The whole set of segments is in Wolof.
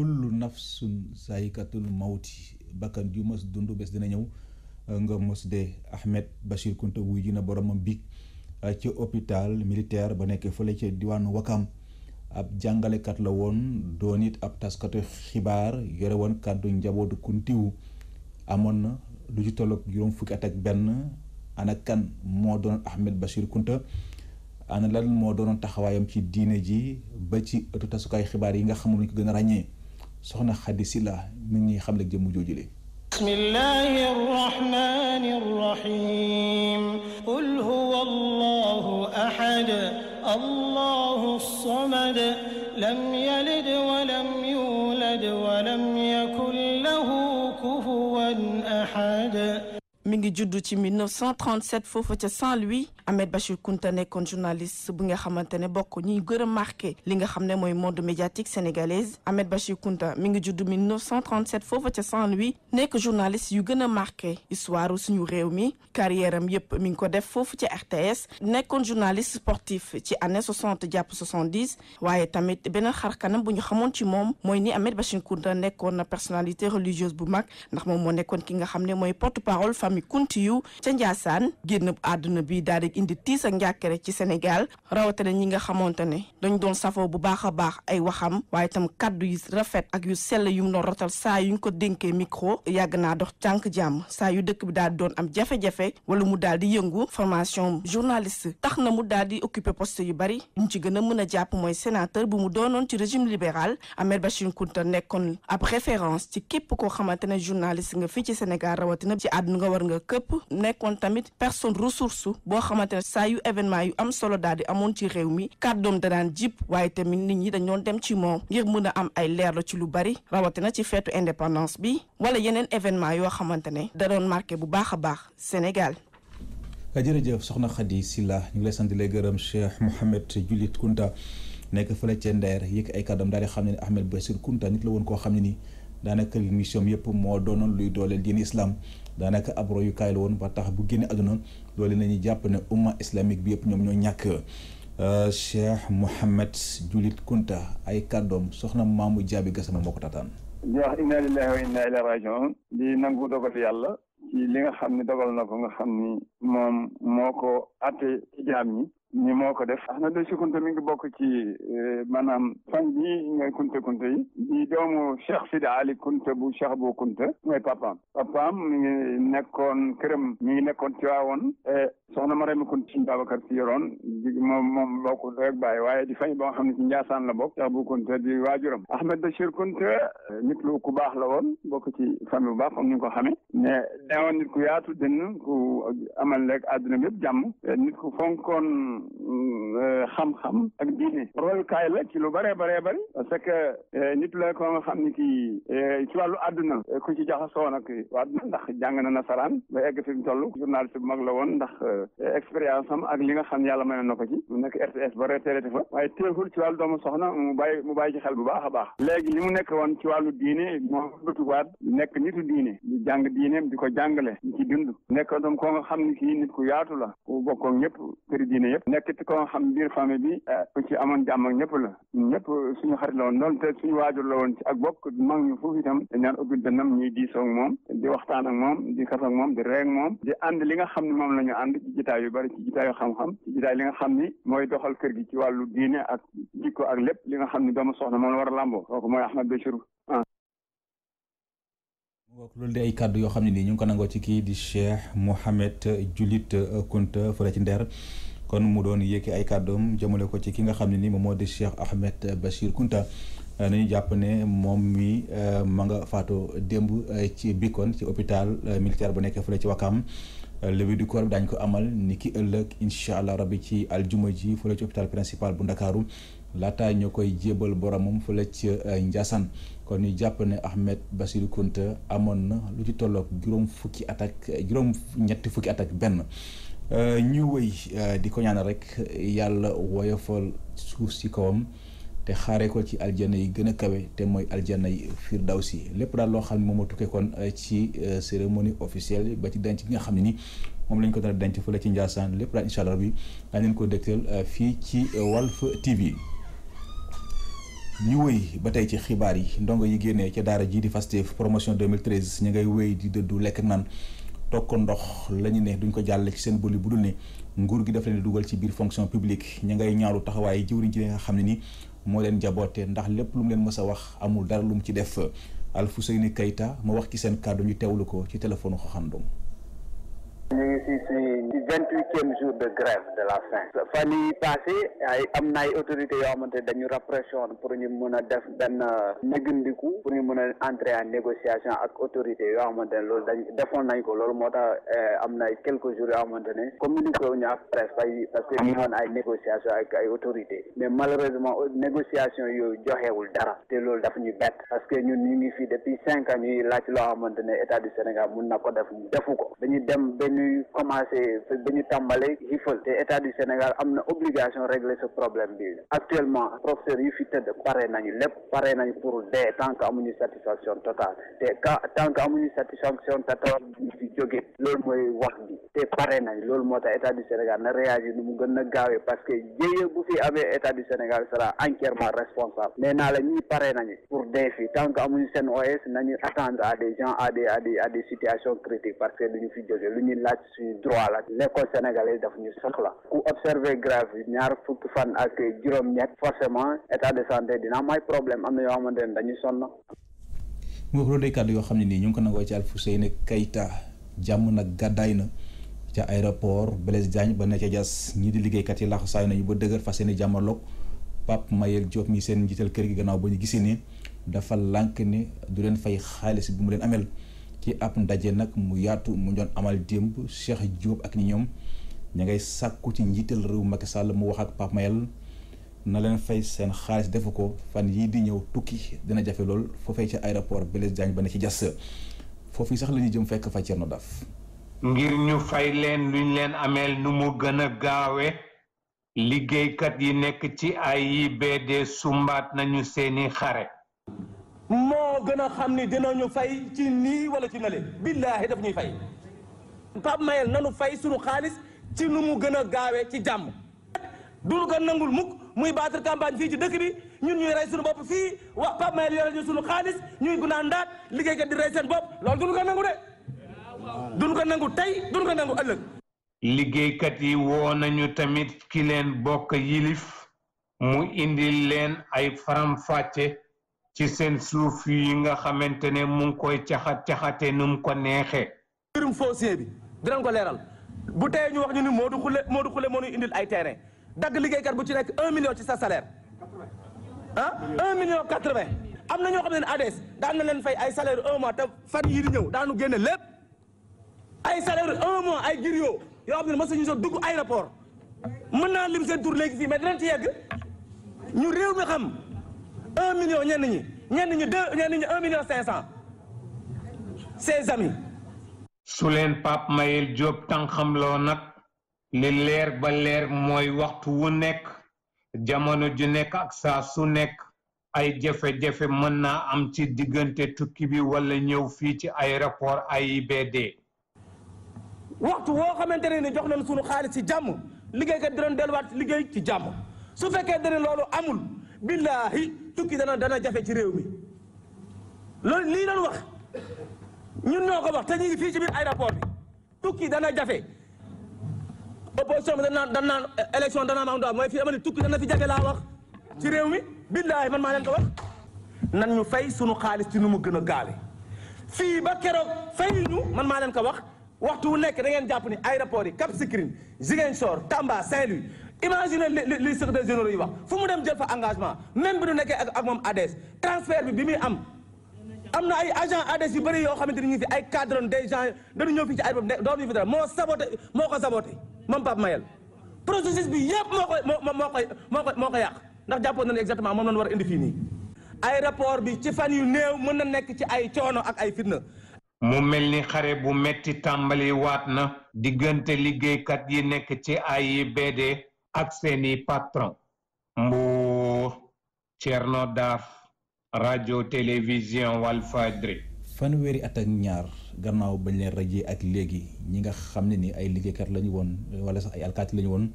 kullu nafsun saayikatul mawti bakkan ju mos dund bés dina ñëw nga mos dee. Ahmed Bachir Kounta wuy ji na boromam bi ci hôpital militaire ba nekk fële ci diwaanu Wakam. ab jàngalekat la woon doon it ab taskatu xibaar yore woon kàddu njabootu kuntiwu amoon na lu ci tolloog juróom fukki at ak benn. ana kan moo doon Ahmed Bachir Kounta ana lan moo doonoon taxawaayam ci diine ji ba ci ëttu tasukaay xibaar yi nga xamul ñu ko gën a ràññee soxna Xadi Silla mi ngi xam le jëmm joojule. bismillahi rahmani rahim qul huwa allahu ahad allahu samad lam yalid wa lam yulad wa lam yakun lahu kufuwan ahad. mi ngi juddu ci 1937 foofu ca Saint-Louis. Ahmed Bachir Kounta nekkoon journaliste bu nga xamante ne bokk ñuy gën a marqué li nga xam ne mooy monde médiatique sénégalaise. Ahmed Bachir Kounta mi ngi juddu 1937 foofu ca Saint-Louis nekk journaliste yu gën a marqué histoire suñu réew mi. carrière am yëpp mi ngi ko def foofu ca RTS. nekkoon journaliste sportif ci année 60 jàpp 70 waaye tamit beneen xarkanam bu ñu xamoon ci moom mooy ni Ahmed Bachir Kounta nekkoon na personnalité religieuse bu mag ndax moom moo nekkoon ki nga xam ne mooy porte-parole famille Kountiyu ca Ndiassane. génn àdduna bi daal di indi tiis ak njàkkare ci Sénégal rawatina ñi nga xamante ne dañ doon safoo bu baax a baax ay waxam waaye itam kaddu yu rafet ak yu sell yu mu doon rotal saa yuñ ko dénkee micro yàgg naa dox tànk jàmm saa yu dëkk bi daal di doon am jafe-jafe wala mu daal di yëngu formation journaliste tax na mu daal di occuper poste yu bari ñu ci gën a mën a jàpp mooy sénateur bu mu doonoon ci régime libéral. Ahmed Bachir Kounta nekkoon ab référence ci képp koo xamante ne journaliste nga fii ci Sénégal rawatina ci àdduna nga war nga këpp nekkoon tamit personne ressource boo xamante ne saa yu événement yu am solo daal di amoon ci réew mi kàddoom da daan jib waaye tamit nit ñi dañoon dem ci moom ngir mën a am ay leerlu ci lu bari rawatina ci feetu indépendance bi wala yeneen événement yoo xamante ne da doon marqué bu baax a baax Sénégal. jërëjëf soxna Khady Silla ñu ngi lay sant di lay gërëm Cheikh Mouhamed Julit Kounta nekk fële ca Ndeer yëkk ay kàddoom daal di xam ne Ahmed Bachir Kounta nit la woon koo xam ne ni daanaka mission yëpp moo doonoon luy dooleel diine islam daanaka ab royukaay la woon ba tax bu génne àdduna loolu nañuy jàpp ne umma islamique bi yëpp ñoom ñoo ñàkk. Cheikh Mouhamed Julit Kounta ay kàddoom soxna Mamou Diaby Gassama moo ko tataan. di wax inna lillahi wa inna ilayhi raji'un di nangu dogal yàlla ci li nga xam ne dogal na ko nga xam ni moom moo ko atte ci jaam ñi moo ko def. Ahmed Bachir Kounta mi ngi bokk ci maanaam fan bii ñooy Kounta yi di doomu Cheikh Sidi Ali Kounta bu Cheikh Bou Kounta mooy papaam mi ngi nekkoon këram mi ngi nekkoon ci waawoon soxna Mariama Kounta Sëñ Babacar Si yoroon moom bokk rek bàyyi waaye di fañ ba nga xam ne ci Njaasaan la bokk Cheikh Bou Kounta di waajuram. Ahmed Bachir Kounta nit lu ku baax la woon bokk ci famille bu baax comme ni nga ko xamee mais neewoon nit ku yaatu dënn ku amal rek àdduna bi yëpp jàmm nit ku fonkoon xam-xam ak diine royukaay la ci lu bëree bëree bëri parce que nit la ko nga xam ni kii ci wàllu àdduna ku ci jaxasoo nag àdduna ndax jàng na nasaraan ba egg fi mu toll journaliste bu mag la woon ndax expérience am ak li nga xam yàlla mayoon na ko ci mu nekk RTS ba retraité fa waaye teewul ci wàllu doomu soxna mu bàyyi ci xel bu baax a baax léegi li mu nekk woon ci wàllu diine moo bëtuwaat nekk nitu diine di jàng diineem di ko jàngale di ci dund nekk doom koo nga xam ni kii nit ku yaatu la ku bokkoon ñëpp këri diine yëpp nekk ko nga xam biir famille bi ku ci amoon jàmm ak ñëpp la ñëpp suñu xarit la woon doon te suñu waajur la woon ci ak bokk mag ñu foofu itam dañ naan ubbi dënnam ñuy diisoo ak moom di waxtaan ak moom di kaf ak moom di ree ak moom di ànd li nga xam ne moom la ñu ànd ci jitaay yu bari ci jitaayu xam-xam ci jitaay li nga xam ni mooy doxal kër gi ci wàllu diine ak jikko ak lépp li nga xam ni doomu soxna moom la war a làmboo kooku mooy Ahmed Bachir. loolu di ay kàddu yoo xam ne nii ñu ngi ko nangoo ci kii di Cheikh Mouhamed Julit Kounta fële ci Ndeer kon mu doon yéeki ay kàddoom jëmale ko ci ki nga xam ne ni moom moo di Cheikh Ahmed Bachir Kounta nañu jàpp ne moom mi ma nga faatu démb ci Bikone ci hôpital militaire bu nekkee fële ci Wakam levée du corps bi daañu ko amal ni ki ëllëg incha allah rabbi ci aljuma ji fële ci hôpital principal bu Ndakaaru laataa ñoo koy jébal boromam fële ci Ndiassane kon ñu jàpp ne Ahmed Bachir Kounta amoon na lu ci tolloog juróom ñetti fukki at ak benn ñu wëy di ko ñaanal rek yàlla woyofal suuf si kawam te xaaree ko ci aljanna yi gën a kawe te mooy aljanna yi firdawsi lépp daal loo xam ne moom moo tukkee kon ci cérémonie officielle ba ci denc bi nga xam ne ni moom lañ ko dara denc fële ci Ndiassane lépp daal incha allah bi daañu leen ko dégtal fii ci Walf TV. ñu wëy ba tey ci xibaar yi ndongo yi génnee ca daara ji di Pastef promotion 2013 ñu ngay wëy di dëddu lekk ak naan toog ko ndox la ñu ne duñ ko jàll ci seen bëli bu dul ne nguur gi daf leen dugal ci biir fonction publique ñu ngay ñaaru taxawaay jëwriñ ci li nga xam ne ni moo leen jaboote ndax lépp lu mu leen mës a wax amul dara lu mu ci def Alfousseyni Keita ma wax ci seen kàddu ñu teewlu ko ci téléphone xoxandum. ñu ngi si suñu 28e jour de grève de la faim. fan yii passé am na ay autorités yoo xamante ne dañu rapproché pour ñu mën a def benn négandiku pour ñu mën a entrer en négociation ak autorités yoo xamante ne loolu defoon nañ ko loolu moo tax am na ay quelques jours yoo xamante ne communiqué wuñu ak presse parce que ñu woon ay négociation ak ay autorités mais malheureusement négociation yooyu joxewul dara te loolu dafa ñu bett parce que ñun ñu ngi fii depuis 5 ans ñuy laaj loo xamante ne état du Sénégal mun na ko def defu ko dañu dem ñu commencé dañu tàmbale xifal te état du Sénégal am na obligation régler ce problème bi actuellement professeurs yu fi tëdd pare nañu lépp pare nañu pour dee tant que amuñu satisfaction totale te tant que amuñu satisfaction totale ñu fi jóge loolu mooy wax bi te pare nañu loolu moo tax état du Sénégal na réagir nu mu gën a gaawee parce que jéye bu fi amee état du Sénégal sera entièrement responsable mais naa la ñuy pare nañu pour dee fi tant que amuñu seen OS nañu attendre à des gens à des situations critiques parce que duñu fi jóge lu ñuy laaj suñu droit la l'école sénégalaise daf ñu soxla ku observer grave yi ñaar fukki fan ak juróom-ñett forcément état de santé dina am ay problème am na yoo xamante ne dañuy sonn. moo ko day kàddu yoo xam ne nii ñu ngi ko nangoo ci Alfousseyni Keita jàmm nag gàddaay na ca aéroport Blaise Diagne ba ne ca Diass ñii di liggéeykat yi laxasaay nañu ba dëgër fas yéene jàmmarloog Pape Mayel Diop mi seen njiital kër gi gannaaw ba ñu gisee ne dafa lànk ne du leen fay xaalis bi mu leen amel ci ab ndaje nag mu yaatu mu doon amal démb Cheikh Diop ak ni ñoom ña ngay sàkku ci njiital réew Macky Sall mu wax ak Pape Mayel na leen fay seen xaalis defu ko fan yii di ñëw tukki dina jafe lool foofee ci aéroport Blaise Diagne ba ne ci Diass foofu sax la ñuy jëm fekk fa Thierno Daf ngir ñu fay leen luñ leen ameel nu mu gën a gaawe liggéeykat yi nekk ci AIBD sumbaat nañu seeni xare moo gën a xam ni dinañu fay ci nii wala ci nale billaahi daf ñuy fay Pape Mayel nanu fay sunu xaalis ci nu mu gën a gaawee ci jàmm duñu ko nangul mukk muy battre campagne fii ci dëkk bi ñun ñuy rey sunu bopp fii wa Pape Mayel yore ñu sunu xaalis ñuy gunaa ndaat liggéeykat di rey seen bopp loolu duñu ko nangu de duñu ko nangu tey duñu ko nangu ëllëg liggéeykat yi woo nañu tamit ki leen bokk yilif mu indi leen ay faram-fàcce ci seen suuf yi nga xamante ne mu ngi koy caxate nu mu ko neexee. mbirum foncier bi dinañ ko leeral bu tey ñu wax ñu ni Modou Khoule moo ñu indil ay terrain dagg liggéeykat bu ci nekk 1 million ci sa salaire 1 million 80 am na ñoo xam ne ADS daan na leen fay ay salaire 1 mois te fan yii di ñëw daanu génne lépp ay salaire 1 mois ay gir yoo xam ne mos ñu so dugg aéroport mën naa lim seen tur léegi fii mais dinañ ci yegg ñu réew mi xam 1 million ñenn ñi 1 million 500 ses amis. su leen Pape Mayel Diop tànqamloo nag li leer ba leer mooy waxtu wu nekk jamono ju nekk ak saa su nekk ay jafe-jafe mën naa am ci diggante tukki bi wala ñëw fii ci aéroport AIBD. waxtu woo xamante ne ni jox nañ sunu xaalis ci jàmm liggéeykat dinañ delluwaat liggéey ci jàmm su fekkee dane loolu amul billaahi tukki dana jafe ci réew mi loolu lii lañ wax ñun ñoo ko wax te ñu ngi fii ci biir aéroport bi tukki dana jafe opposition bi dañ naan élection dana am doon mooy fii dama ne tukki dana fi jafe laa wax ci réew mi billaahi man maa leen ko wax nan ñu fay sunu xaalis ci nu mu gën a gaale fii ba keroog fay ñu man maa leen ko wax waxtu wu nekk da ngeen jàpp ni aéroport yi Cap Skirring Ziguinchor Tamba Saint-Louis imagine li secrétaire généraux yi wax fu mu dem jël fa engagement même bi ñu nekkee ak moom ADS transfert bi muy am na ay agent ADS yu bëri yoo xamante ni ñu fi ay cadre des gens dañu ñëw fii ci aéroport doon ñu fi dara moo ko saboté moom Pape Mayel processus bi yëpp moo ko yàq ndax jàppoon nañu exactement moom lañu war a indi fii nii aéroport bi ci fan yu néew mën na nekk ci ay coono ak ay fitna. mu mel ni xare bu metti tàmbali waat na diggante liggéeykat yi nekk ci AIBD ak seeni patron. Mbour Thierno Daf rajo télévision Walfadjri. fanweeri at ak ñaar gannaaw bañ leen rajee ak léegi ñi nga xam ne ni ay liggéeykat lañu woon wala sax ay alkaati lañu woon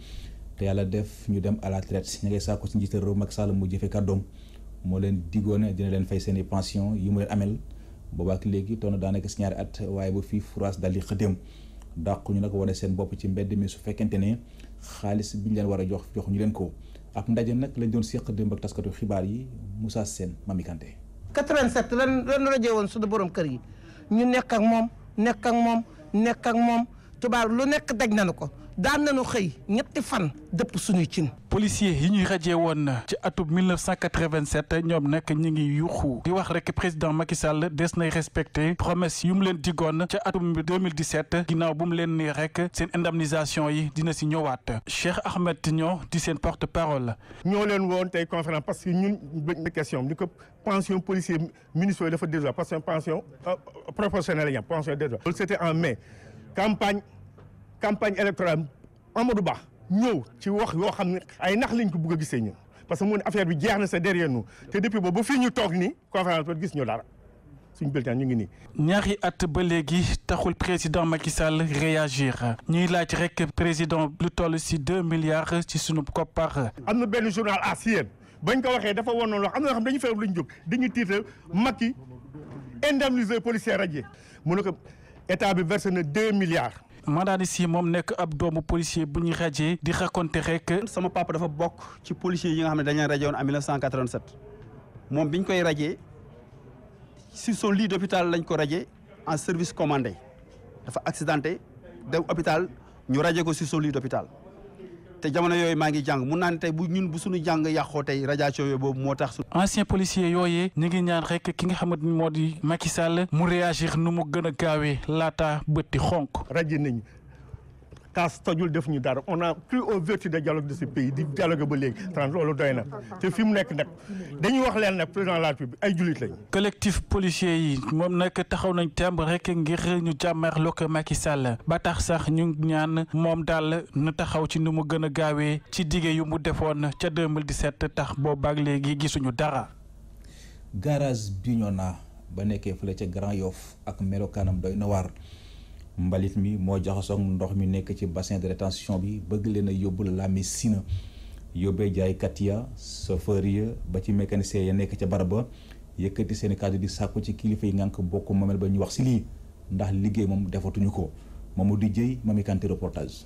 te yàlla def ñu dem à la traite ñi ngay saako ci njiital réew Macky Sall mu jëfe kàddoom moo leen digoon dina leen fay seen i pension yi mu leen amel boobaak léegi toon na daanaka si 2 at waaye ba fii France daal di xëddeem dàqu ñu nag wane seen bopp ci mbedd mi su fekkente ne xaalis bi ñu leen war a jox ñu leen ko ab ndaje nag lañ doon seq démb ak taskatu xibaar yi Moussa Sène Mami Kanté 87 lan rajo woon suñu borom kër yi ñu nekk ak moom tubaab lu nekk daj nañu ko daan nañu xëy ñetti fan dëpp suñuy cin. policier yi ñuy rajee woon ci atum 1987 ñoom nag ñu ngi yuuxu di wax rek président Macky Sall des nay respecté promesse yu mu leen digoon ca atum 2017 ginnaaw bu mu leen ni rek seen indemnisation yi dina si ñëwaat Cheikh Ahmed Niang di seen porte parole. ñoo leen woon tey conférence parce que ñun question ni ko pension policier municipal dafa déjà parce que pension proportionnelle la pension déjà. loolu c'était en mai campagne électorale Amadou Ba ñëw ci wax yoo xam ne ay nax lañ ko bëgg a gisee ñun parce que mu ne affaire bi jeex na c'est derrière nous te depuis boobu ba fii ñu toog nii conférence ba gis ñu dara suñu bulletin ñu ngi nii. ñaari at ba léegi taxul président Macky Sall réagir ñuy laaj rek président lu toll si 2 milliards ci sunu koppar. am na benn journal Asien bañ ko waxee dafa woon loo am na yoo xam dañu feebar lu ñu jóg dañuy tiital Macky indemniser policier radié mu ne ko état bi versé na 2 milliards. Madani Si moom nekk ab doomu policier bu ñuy rajee di raconter rek. sama papa dafa bokk ci policier yi nga xam ne dañu rajo woon en 1987 moom biñ koy rajee sur son lit d'hôpital lañ ko rajee en service commandé dafa accidenté dem hôpital ñu rajee ko sur son lit d'hôpital te jamono yooyu maa ngi jàng mun naa ne tey bu suñu jàng yàqoo tey radiation yooyu boobu moo tax. ancien policier yooyee ñu ngi ñaan rek ki nga xamante ni moo di Macky Sall mu réagir nu mu gën a gaawee laata bëtti xonk. rajo nañu kaas tojul def ñu dara on a plus aux vertus de dialogue de ce pays di dialogue ba léegi trente loolu doy na te fi mu nekk nag dañuy wax leen nag président de la République ay jullit lañ. collectif policier yi moom nag taxaw nañ temb rek ngir ñu jàmmarloo ko Macky Sall ba tax sax ñu ñaan moom daal na taxaw ci nu mu gën a gaawee ci dige yu mu defoon ca 2017 tax boobaak léegi gisuñu dara. garage Bignona ba nekkee fële ca Grand Yoff ak melokaanam doy na waar. mbalit mi moo jaxasoog ndox mi nekk ci bassin de rétention bi bëgg leen a yóbbu la Messina yóbbee jaaykat ya chauffeur ya ba ci mécanicien ya nekk ca barab ba yëkkati seen i kàddu di sàkku ci kilifa yi ngànk bokk moomel ba ñu wax si lii ndax liggéey moom defatuñu ko Mamadou Dieye Mami Kanté reportage.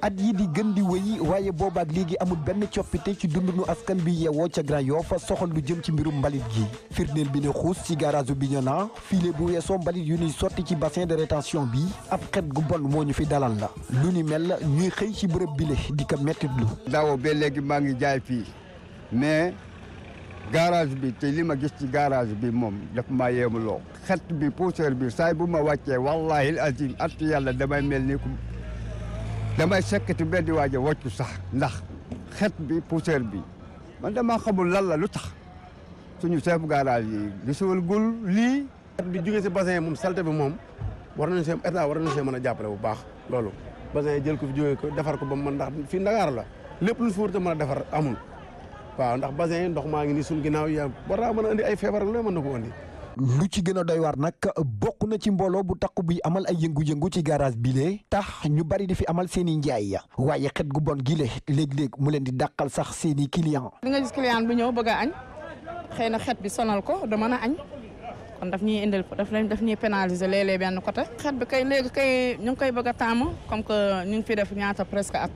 at yi di gën di wéy waaye boobaak léegi amul benn coppite ci dundunu askan bi yeewoo ca Grand Yoff soxal lu jëm ci mbirum mbalit gi firndeel bi ne xuus ci garage Bignona file bu weesoo mbalit yu ñuy sotti ci bassin de rétention bi ab xet gu bon moo ñu fi dalal la lu ni mel ñuy xëy ci bërëb bile di ko mettitlu daaw ba léegi maa ngi jaay fii mais garage bi te li ma gis ci garage bi moom daf maa yéemuloo xet bi poussière bi saay bu ma wàccee wallahi azim at yàlla damay mel ni ku damay sekkati benn waaje woccu sax ndax xet bi poussière bi man dama xamul lan la lu tax suñu chef garage yi gisuwul gul lii. xet bi jógee si bassin moom salte bi moom war nañu see état war nañu see mën a jàppale bu baax loolu bassin yi jël ko fi jógee ko defar ko ba mu mën ndax fii Ndakaar la lépp lu fi war a mën a defar amul waaw ndax bassin yi ndox maa ngi nii suñu ginnaaw yi war naa mën a indi ay feebar la mën na ko indi. lu ci gën a doy waar nag bokk na ci mbooloo bu takku bi amal ay yëngu-yëngu ci garage bile tax ñu bari di fi amal seen i njaay ya waaye xet gu bon gile léeg-léeg mu leen di dàqal sax seen i client di nga gis client bu ñëw bëgg a añ xëy na xet bi sonal ko du mën a añ kon daf ñuy indil daf ñuy pénaliser léeg-léeg benn côté. xet bi kay léegi kay ñu ngi koy bëgg a taamu comme que ñu ngi fi def ñaata presque at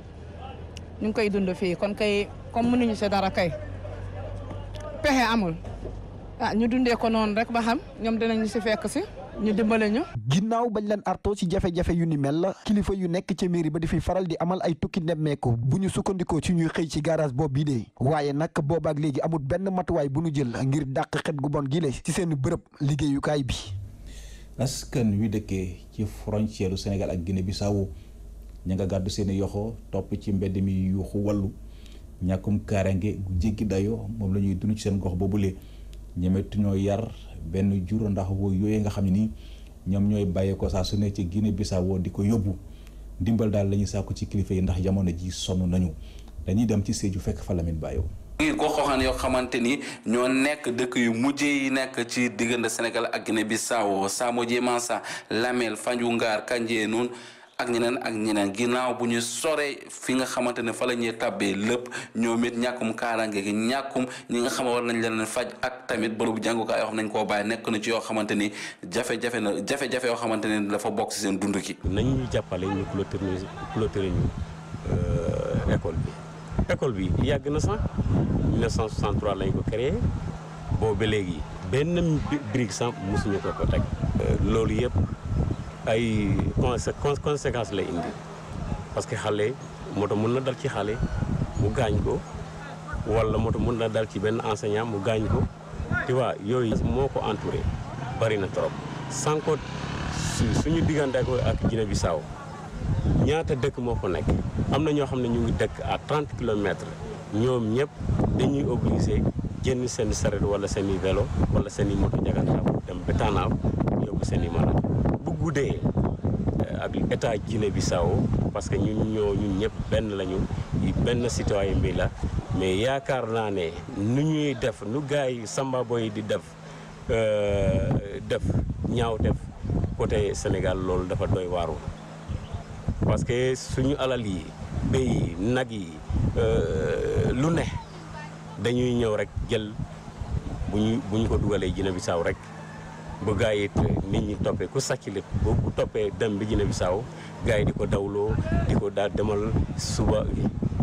ñu ngi koy dund fii kon kay comme mënuñu si dara kay pexe amul. ñu dundee ko noonu rek ba xam ñoom dinañu si fekk si ñu dimbale ñu. ginnaaw bañ leen artoo ci jafe-jafe yu ni mel kilifa yu nekk ca mairie ba di fi faral di amal ay tukki nemmeeku bu ñu sukkandikoo ci ñuy xëy ci garage boobu bii de waaye nag boobaak léegi amul benn matuwaay bu ñu jël ngir dàq xet gu bon gile ci seen bërëb liggéeyukaay bi. askan wi dëkkee ci frontière Sénégal ak Guinée-Bissau ña nga gàddu seen i yoxo topp ci mbedd mi yuuxu wàllu ñàkkum kaaraange gu jéggi dayoo moom la ñuy dund ci seen gox boobule. ñemetu ñoo yar benn jur ndax woo yooyu nga xam ne ni ñoom ñooy bàyyeekoo saa su ne ci Guinée-Bissau di ko yóbbu ndimbal daal la ñuy sàkku ci kilifa yi ndax jamono ji sonn nañu dañuy dem ci Sédhiou fekk fa Lamine Bayo. ngi ko xooxaan yoo xamante ni ñoo nekk dëkk yu mujje yi nekk ci diggante Sénégal ak Guinée-Bissau Samodji Mansa Lamel Fandiougar Kandjé noonu ak ñeneen ginnaaw bu ñu soree fi nga xamante ne fa la ñuy tàbbee lépp ñoom it ñàkkum kaaraange gi ñàkkum ñi nga xam war nañ leen faj ak tamit bërëbu jàngukaay yoo xam nañ koo bàyyi nekk na ci yoo xamante ni jafe-jafe yoo xamante ne dafa bokk ci seen dund ki nañu jàppale ñu clôturer ñu école bi yàgg na sax 1963 lañ ko créé boobu ba léegi benn brique sax mosuñu ko teg loolu yëpp ay conséquences lay indi parce que xale moto mën na dal ci xale mu gaañ ko wala moto mën na dal ci benn enseignant mu gaañ ko tu vois yooyu moo ko entouré bari na trop sans que suñu diggante ak Guinée Bissau ñaata dëkk moo ko nekk am na ñoo xam ne ñu ngi dëkk à 30 kilomètres ñoom ñëpp dañuy obligé jënd seen saret wala seen i vélo wala seen i moto jakarta dem ba Tànnaaw yóbbu seen i malade bu guddee ak état Guinée Bissau parce que ñun ñëpp benn lañu benn citoyen bi la mais yaakaar naa ne nu ñuy def nu gars yi samba boy di def ñaaw def côté Sénégal loolu dafa doy waaru parce que suñu alal yi béy nag yi lu ne dañuy ñëw rek jël bu ñu ko dugalee Guinée Bissau rek bu gaa yi nit ñi toppee ku sàcc lépp bu toppee dem bi Guinée Bissau gaa yi di ko dawloo di ko daal demal suba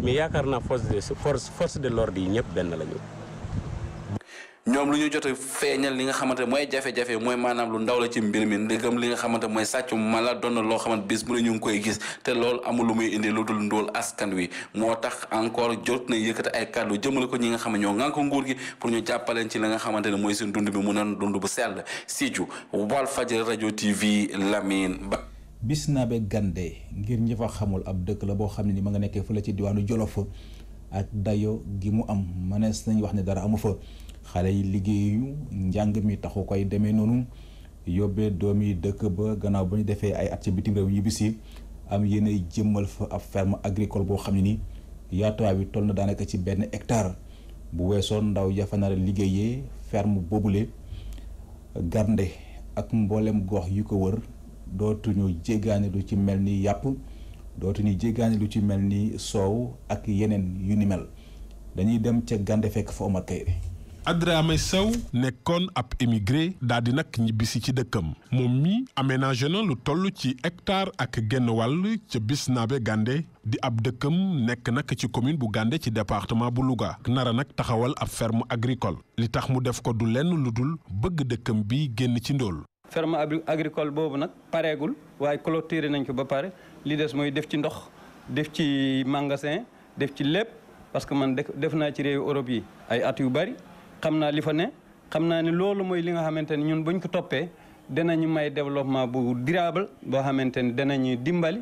mais yaakaar naa force de l'ordre yi ñëpp benn lañu. ñoom lu ñu jot a feeñal li nga xamante mooy jafe-jafe mooy maanaam lu ndaw la ci mbir mi ndegam li nga xamante mooy sàcc mala doon na loo xamante bis bu ne ñu ngi koy gis te loolu amul lu muy indi lu dul ndóol askan wi moo tax encore jot na yëkkati ay kàddu jëmale ko ñi nga xam ne ñoo ngaan ko nguur gi pour ñu jàppaleen ci li nga xamante ne mooy seen dund bi mu noon dund bu sell Sédhiou Walfadjri rajo TV Lamine Ba. Bisnabe Gandé ngir ñi fa xamul ab dëkk la boo xam ne ni ma nga nekkee fële ci diwaanu Jolof ak dayo gi mu am mënees nañ wax ne dara amu fa xale yi liggéeyu njàng mi taxu koy demee noonu yóbbee doomi dëkk ba gannaaw ba ñu defee ay at ci bitim réew ñibbisi am yéenay jëmmal fa ab ferme agricole boo xam ne ni yaatuwaay bi toll na daanaka ci benn hectare bu weesoon ndaw ya fa nar a liggéeyee ferme boobule Gandé ak mboolem gox yu ko wër dootuñu jéggaane lu ci mel ni yàpp dootuñu jéggaane lu ci mel ni soow ak yeneen yu ni mel dañuy dem ca Gandé fekk fa Omar Kayre. Adramé Sow nekkoon ab émigré daal di nag ñibbisi ci dëkkam moom mi aménagé na lu toll ci hectare ak genn wàll ca Bisnabe Gandé di ab dëkkam nekk nag ci commune bu Gandé ci département bu Louga nara nag taxawal ab ferme agricole li tax mu def ko du lenn lu dul bëgg dëkkam bi génn ci ndóol. ferme agricole boobu nag pareegul waaye clôturé nañ ko ba pare li des mooy def ci ndox def ci magasin def ci lépp parce que man def naa ci réewu Europe yi ay at yu bari. xam naa li fa ne xam naa ne loolu mooy li nga xamante ne ñun buñ ko toppee danañu may développement bu durable boo xamante ne danañu dimbali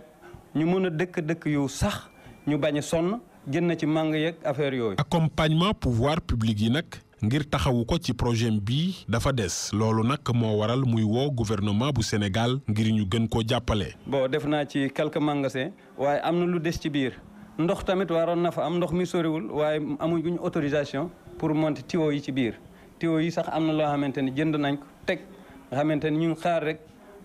ñu mën a dëkk yu sax ñu bañ a sonn jën na ci màng yeeg affaire yooyu. accompagnement pouvoir public yi nag ngir taxawu ko ci projet bi dafa des loolu nag moo waral muy woo gouvernement bu Sénégal ngir ñu gën koo jàppale. bon def naa ci quelques magasins waaye am na lu des ci biir ndox tamit waroon na fa am ndox mi soriwul waaye amuñu autorisation. pour monter tuyau yi ci biir tuyau yi sax am na loo xamante ni jënd nañ ko teg nga xamante ni ñu ngi xaar rek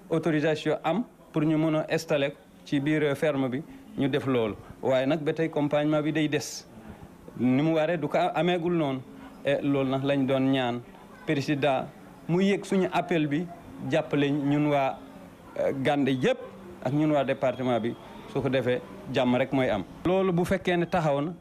autorisation am pour ñu mën a installer ci biir ferme bi ñu def loolu waaye nag ba tey accompagnement bi day des ni mu waree du ko ameegul noonu et loolu nag lañ doon ñaan président mu yëg suñu appel bi jàppale ñun waa Gandé yëpp ak ñun waa département bi su ko defee jàmm rek mooy am. loolu bu fekkee ne taxaw na.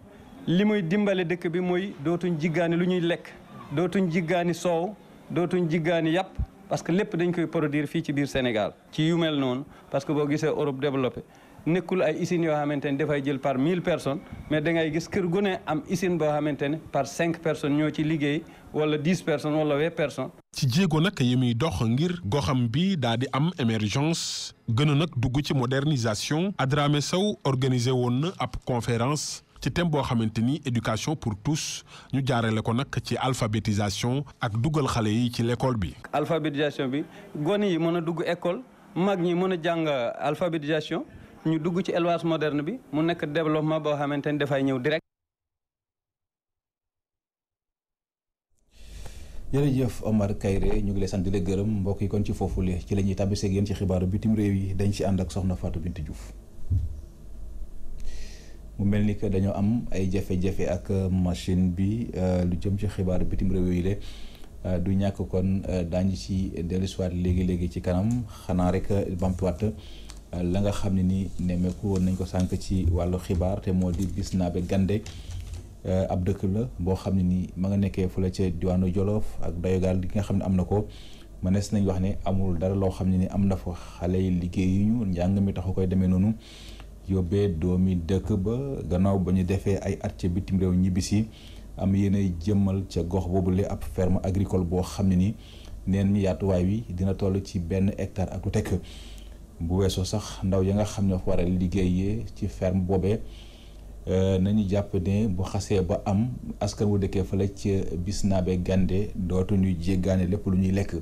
li muy dimbale dëkk bi mooy dootuñ jiggaani lu ñuy lekk dootuñ jiggaani soow dootuñ jiggaani yàpp parce que lépp dañ koy produire fii ci biir Sénégal ci yu mel noonu parce que boo gisee Europe développé nekkul ay usines yoo xamante ne dafay jël par 1000 personnes mais da ngay gis kër gu ne am usine boo xamante ne par 5 personnes ñoo ci liggéey wala 10 personnes wala 20 personnes. ci jéego nag yi muy dox ngir goxam bi daal di am émergence gën a nag dugg ci modernisation Adramé Sow organisé woon na ab conférence. ci thème boo xamante ni éducation pour tous ñu jaarale ko nag ci alphabétisation ak dugal xale yi ci l'école bi. alphabétisation bi gone yi mën a dugg école mag ñi mën a jàng alphabétisation ñu dugg ci élevage moderne bi mu nekk développement boo xamante ni dafay ñëw direct. jërëjëf Omar Kayre ñu ngi lay sant di la gërëm mbokk yi kon ci foofule ci la ñuy tàbbisee ak yéen ci xibaaru bitim réew yi dañ ci ànd ak soxna Fatou Bintou Diouf. mu mel ni que dañoo am ay jafe-jafe ak machine bi lu jëm ci xibaaru bitim réew yi le du ñàkk kon daañu ci dellusiwaat léegi ci kanam xanaa rek bamtuwaat la nga xam ne ni nemmeeku woon nañ ko sànq ci wàllu xibaar te moo di Bisnabe Gandé ab dëkk la boo xam ne ni ma nga nekkee fële ca diwaanu Jolof ak dayogaal gi nga xam ne am na ko mënees nañ wax ne amul dara loo xam ne ni am na fa xale yi liggéeyuñu njàng mi taxu koy demee noonu yóbbee doomi dëkk ba gannaaw ba ñu defee ay at ca bitim réew ñibbisi am yéenay jëmmal ca gox boobule ab ferme agricole boo xam ne ni neen ñi yaatuwaay wi dina toll ci 1 hectare ak lu tekk bu weesoo sax ndaw ya nga xam ne war a liggéeyee ci ferme boobee nañu jàpp ne bu xasee ba am askan wu dëkkee fële ca Bisnabe Gandé dootuñu jéggaane lépp lu ñuy lekk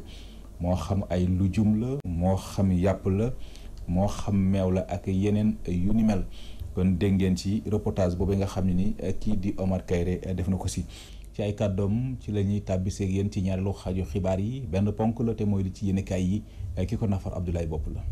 moo xam ay lujum la moo xam yàpp la moo xam meew la ak yeneen yu ni mel kon dégg ngeen ci reportage boobu nga xam ne ni kii di Omar Kayre def na ko si ci ay kàddoom ci la ñuy tàbbisee ak yéen ci ñaareelu xaaju xibaar yi benn ponk la te mooy li ci yéenekaay yi ki ko nafar Abdoulaye Bopp la.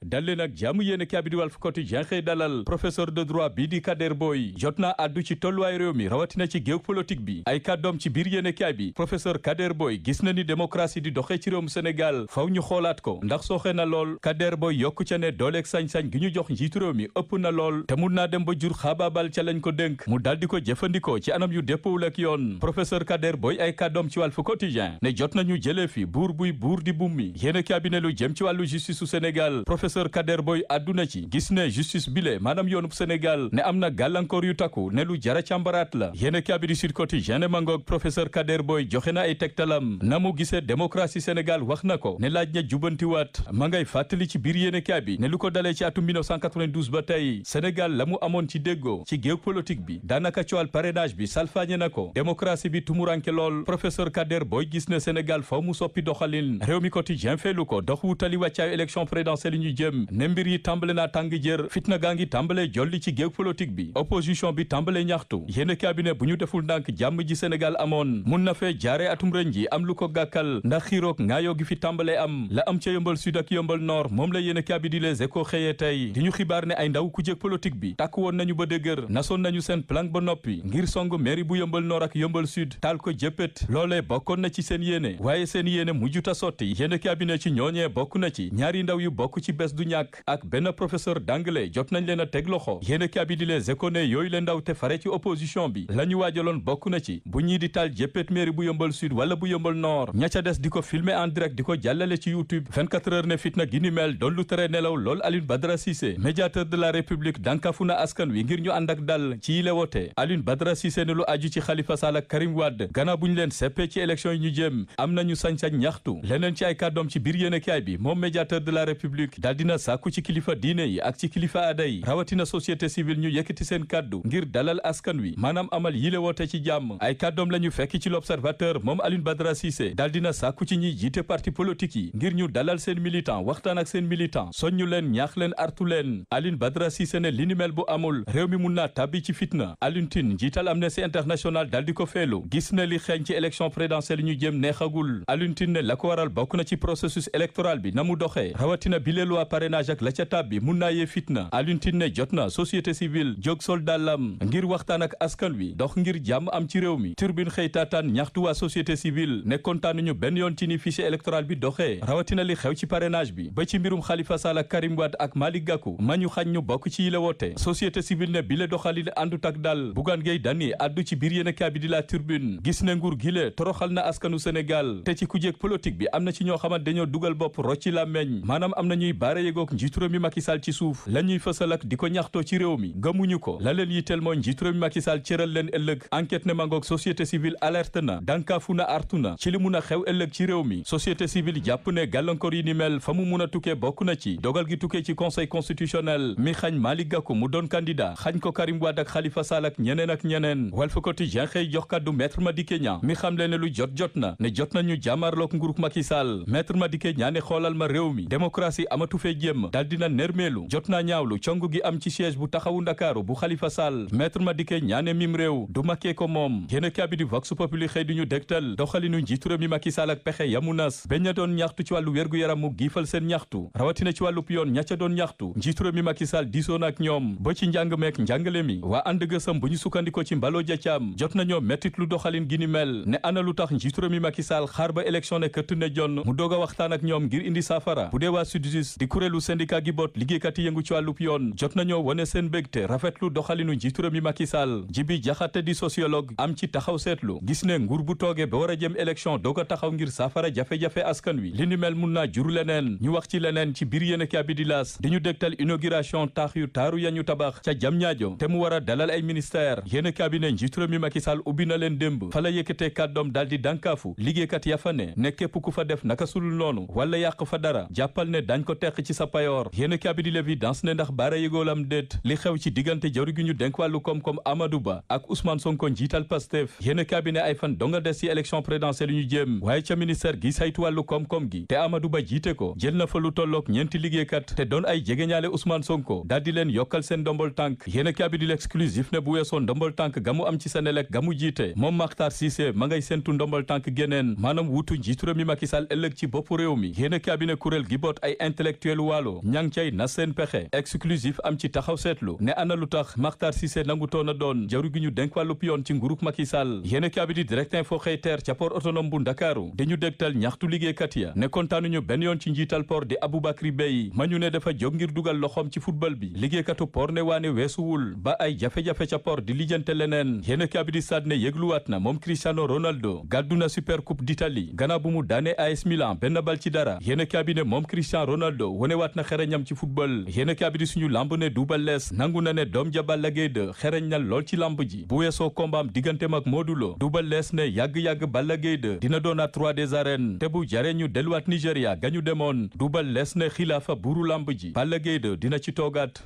dal leen ak jàmm yéen a bi di Walf Quotidien xëy dalal professeur de droit bii di Kader Boye jot naa àddu ci tolluwaay réew mi rawatina ci géew politique bi ay kàddoom ci biir yéen a bi professeur Kader Boye gis na ni démocratie di doxee ci réewum Sénégal faw ñu xoolaat ko ndax sooxe na lool Kader Boye yokku ca ne dooleeg sañ-sañ gi ñu jox njiitu réew mi ëpp na lool te mun naa dem ba jur xaabaabal ca lañ ko dénk mu dal di ko jëfandikoo ci anam yu dëppawul ak yoon professeur Kader Boye ay kàddoom ci Walf Quotidien ne jot nañu jëlee fi buur buy buur di bummi yéen a bi ne lu jëm ci wàllu justice su Sénégal professeur Kader Boye àdduna ci gis ne justice bile maanaam yoonub Sénégal ne am na gàllankoor yu takku ne lu jara càmbaraat la yéen a bi di Sud Quotidien ne mangoog professeur Kader Boye joxe na ay tegtalam na mu gisee démocratie Sénégal wax na ko ne laaj na jubantiwaat ma ngay fàttali ci biir yéen a bi ne lu ko dalee ci atum 1992 ba tey Sénégal la mu amoon ci déggoo ci géew politique bi daanaka coowal parrainage bi salfaañe na ko démocratie bi tumuranke lool professeur Kader Boye gis ne Sénégal faw mu soppi doxalin réew mi quotidien feelu ko dox wutali wàccaayu élection présidentielle yi ñu jëm ne mbir yi tàmbale naa tàng jër fitna gaa ngi tàmbale jolli ci géew politique bi opposition bi tàmbale ñaxtu yéen cabinet bu ñu deful ndànk jàmm ji Sénégal amoon mun na fee jaare atum ren ji am lu ko gàkkal ndax xiiroog ngaayoo gi fi tàmbale am la am ca yëmbal sud ak yëmbal nord moom la yéen cabinet di Les Échos xëyee tey di ñu xibaar ne ay ndaw ku jéeg politique bi tàkk woon nañu ba dëgër nasoon nañu seen plan ba noppi ngir song mairie bu yëmbal nord ak yëmbal sud taal ko jëppét loolee bokkoon na ci seen yéene waaye seen yéene mujjuta sotti yéen cabinet ci ñooñee bokk na ci ñaari ndaw yu bokk ci bés du ñàkk ak benn professeur d'anglais jot nañ leen a teg loxo yéen a bi di Les Échos ne yooyu leen ndaw te fare ci opposition bi la ñu waajaloon bokk na ci bu ñii di taal jëppét mairie bu yëmbal sud wala bu yëmbal nord ña ca des di ko filmer en direct di ko jàllale ci YouTube 24 heures ne fitna gi ni mel doon lu tere nelaw lool Alioune Badara Cissé médiateur de la République dànkafu na askan wi ngir ñu ànd ak dal ci yile wote Alioune Badara Cissé ne lu aju ci Khalifa Sall ak Karim Wade gannaaw bu ñu leen seppee ci élection yi ñu jëm am nañu sañ-sañ ñaxtu leneen ci ay kàddoom ci biir yéenekaay bi moom médiateur de la République daal dina sàkku ci kilifa diine yi ak ci kilifa aada yi rawatina société civile ñu yëkkati seen kàddu ngir dalal askan wi maanaam amal yile woote ci jàmm ay kàddoom la ñu fekk ci l'Observateur moom Alioune Badara Cissé daal dina sàkku ci ñiy jiite parti politique yi ngir ñu dalal seen militant waxtaan ak seen militant soññu leen ñaax leen artu leen Alioune Badara Cissé ne li ni mel bu amul réew mi mun naa tàbbi ci fitna Alioune Tine njiital Amnesty International daal di ko feelu gis ne li xeeñ ci élection présidentielle ñu jëm neexagul Alioune Tine ne la ko waral bokk na ci processus électoral bi na mu doxee rawatina bile loi parrainage ak la ca tàbbi mun naa yee fitna Alioune Tine ne jot na société civile jóg soldaalam ngir waxtaan ak askan wi dox ngir jàmm am ci réew mi turbine xëy taataan ñaxtu waa société civile ne kontaanuñu benn yoon ci ni fichier électoral bi doxee rawatina li xew ci parrainage bi ba ci mbirum Khalifa Sall ak Karim Wade ak Malick Gakou ma ñu xañ ñu bokk ci yile woote société civile ne bile doxalin àndut ak dal Bougane Gueye Dany addu ci biir yéen a bi di la turbine gis ne nguur gile toroxal na askanu Sénégal te ci kujéeg politique bi am na ci ñoo xamante dañoo dugal bopp rocci la meñ maanaam am na ñuy baare yegook njiitu réew mi Macky Sall ci suuf la ñuy fësal ak di ko ñaxtoo ci réew mi gëmuñu ko la leen yitteel mooy njiitu réew mi Macky Sall cëral leen ëllëg enquête ne mangoog société civile alerte na dankaafu na artu na ci li mun a xew ëllëg ci réew mi société civile jàpp ne gàllankoor yi ni mel fa mu mun a tukkee bokk na ci dogal gi tukkee ci conseil constitutionnel mi xañ Malick Gakou mu doon candidat xañ ko Karim Wade ak Khalifa Sall ak ñeneen Walf Quotidien xëy jox kàddu maître Madické Niang mi xam leen ne lu jot na ne jot nañu jàmmarloog nguurug Macky Sall maître Madické Niang ne xoolal ma réew mi démocratie amatu fee jéem daal dina nermeelu jot naa ñaawlu cong gi am ci siège bu taxawu Ndakaaru bu Khalifa Sall maître Madické ñaane mim réew du makkee ko moom yéen kaabi di Vox Populi xëy duñu dégtal doxalinu njiitu réew mi Macky Sall ak pexe yamu nas bañ ña doon ñaxtu ci wàllu wér-gu-yaram mu giifal seen ñaxtu rawatina ci wàllu yoon ña ca doon ñaxtu njiitu réew mi Macky Sall diisoon ak ñoom ba ci njàng meek njàngale mi waa ànd gësam bu ñu sukkandiko ci mbaloo jacaam jot nañoo mettit lu doxalin gi ni mel ne ana lu tax njiitu réew mi Macky Sall xaar ba élection ne këtt ne jonn mu doog a waxtaan ak ñoom ngir indi saafara bu dee waa SYTJUST di kuréelu syndicat gi boot liggéeykat yi yëngu ci wàllub yoon jot nañoo wane seen bégte rafetlu doxalinu njiitu réew mi Macky Sall Jibi Jaxate di sociologue am ci taxaw seetlu gis ne nguur bu toogee ba war a jëm élection doog a taxaw ngir saafara jafe-jafe askan wi li ni mel mun naa jur leneen ñu wax ci leneen ci biir yéen a bi di laas di ñu dégtal inauguration taax yu taaru yañu tabax ca Diamniadio te mu war a dalal ay ministère yéen a cabinet njiitu réew mi Macky Sall ubbi na leen démb fa la yëkkatee kàddoom daal di dànkaafu liggéeykat ya fa ne képp ku fa def naka sulul noonu wala yàq fa dara jàppal ne dañ ko teq ci sa payoor yéen a bi di l'évidence ne ndax baara yëgoolam déet li xew ci diggante jawri gi ñu denk wàllu koom-koom Amadou Ba ak Ousmane Sonko njiital Pastef yéen a cabinet ay fan donga des ci élection présidentielle yu ñu jéem waaye ca ministère gi saytu wàllu koom-koom gi te Amadou Ba jiite ko jël na fa lu tolloog ñeenti liggéeykat te doon ay jegeñaale Ousmane Sonko daal di leen yokkal seen ndombol tànk yéen a cabinet di l'exclusif ne bu weesoo ndombol tànk gamu am ci Senelec gamu jiite moom Makhtar Cissé ma ngay sentu ndombol tànk geneen maanaam wutu njiitu réew mi Macky Sall ëllëg ci bopp réew mi yéen a cabinet kuréel gi boot ay intellectuel waalo ñang cay na seen pexe exclusif am ci taxaw seetlu ne ana lu tax Makhtar Cissé nangu toon a doon jawri gi ñu denk wàllub yoon ci nguurug Macky Sall yéen a cabinet direct info xëy teer ca port autonome bu Ndakaaru dañu dégtal ñaxtu liggéeykat ya ne kontaanuñu benn yoon ci njiital port di Aboubacry Bey ma ñu ne dafa jóg ngir dugal loxoom ci football bi liggéeykatu port ne waane weesuwul ba ay jafe-jafe ca port di lijjante leneen yéen a cabinet stade ne yëgluwaat na moom Cristiano Ronaldo gàddu na super coupe d'Italie gannaaw bu mu daane AS Milan benn bal ci dara yéen a cabinet moom Cristiano Ronaldo wonewaat na xereñam ci football yéen a cabinet suñu lamb ne Double Less nangu na ne doom ja Balla Gaye 2 xereñ na lool ci lamb ji bu weesoo kombaam digganteem ak Modou Lo Double Less ne yàgg-yàgg Balla Gaye 2 dina doonaat roi des arènes te bu jaree ñu delluwaat Nigéria gañu demoon Double Less ne xilaafa buuru lamb ji Balla Gaye 2 dina ci toogaat.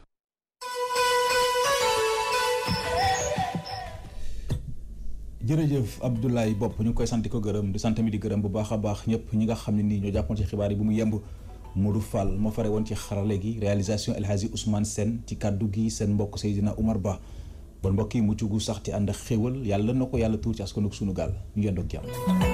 jërëjëf Abdoulaye Bopp ñu ngi koy sant ko gërëm di sant mi di gërëm bu baax a baax ñëpp ñi nga xam ne nii ñoo jàppoon ci xibaar yi bu mu yemb Modou Fall moo fare woon ci xarale gi réalisation El Hadji Ousmane Sène ci kàddu gi seen mbokk Seydina Oumar Ba bon mbokk yi mucc gu sax ti ànd ak xéwal yàlla na ko yàlla tuur ci askanug sunu gaal ñu yendoog jàmm